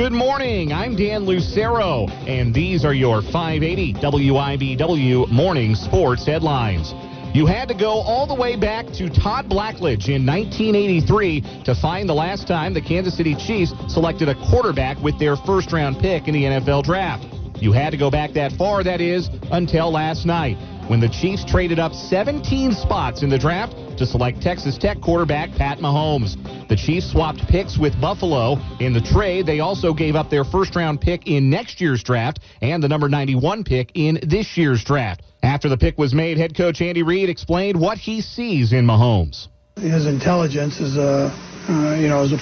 Good morning, I'm Dan Lucero, and these are your 580 WIBW morning sports headlines. You had to go all the way back to Todd Blackledge in 1983 to find the last time the Kansas City Chiefs selected a quarterback with their first-round pick in the NFL draft. You had to go back that far, that is, until last night, when the Chiefs traded up 17 spots in the draft to select Texas Tech quarterback Pat Mahomes. The Chiefs swapped picks with Buffalo. In the trade, they also gave up their first-round pick in next year's draft and the number 91 pick in this year's draft. After the pick was made, head coach Andy Reid explained what he sees in Mahomes. His intelligence is a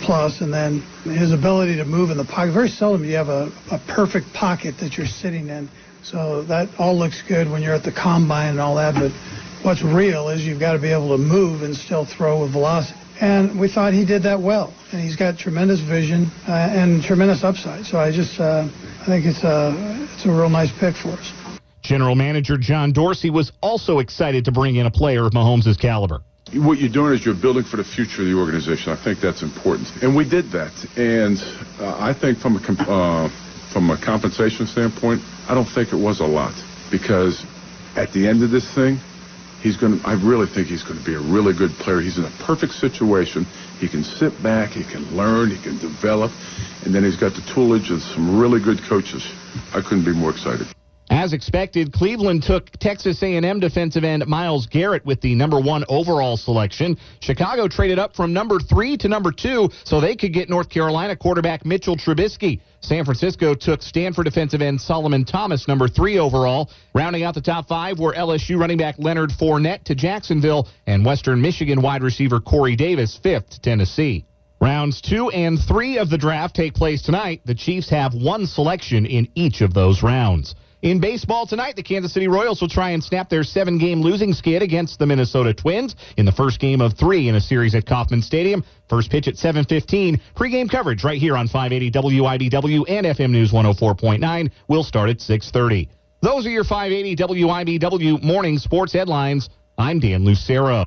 plus, and then his ability to move in the pocket. Very seldom you have a perfect pocket that you're sitting in. So that all looks good when you're at the combine and all that, but what's real is you've got to be able to move and still throw with velocity. And we thought he did that well, and he's got tremendous vision and tremendous upside. So I think it's a real nice pick for us. General Manager John Dorsey was also excited to bring in a player of Mahomes' caliber. What you're doing is you're building for the future of the organization. I think that's important, and we did that. And I think from a compensation standpoint, I don't think it was a lot, because at the end of this thing, I really think he's going to be a really good player. He's in a perfect situation. He can sit back, he can learn, he can develop, and then he's got the toolage of some really good coaches. I couldn't be more excited. As expected, Cleveland took Texas A&M defensive end Myles Garrett with the number 1 overall selection. Chicago traded up from number 3 to number 2 so they could get North Carolina quarterback Mitchell Trubisky. San Francisco took Stanford defensive end Solomon Thomas, number 3 overall. Rounding out the top 5 were LSU running back Leonard Fournette to Jacksonville and Western Michigan wide receiver Corey Davis, 5th to Tennessee. Rounds 2 and 3 of the draft take place tonight. The Chiefs have 1 selection in each of those rounds. In baseball tonight, the Kansas City Royals will try and snap their 7-game losing skid against the Minnesota Twins in the first game of 3 in a series at Kauffman Stadium. First pitch at 7:15. Pre-game coverage right here on 580 WIBW and FM News 104.9 will start at 6:30. Those are your 580 WIBW morning sports headlines. I'm Dan Lucero.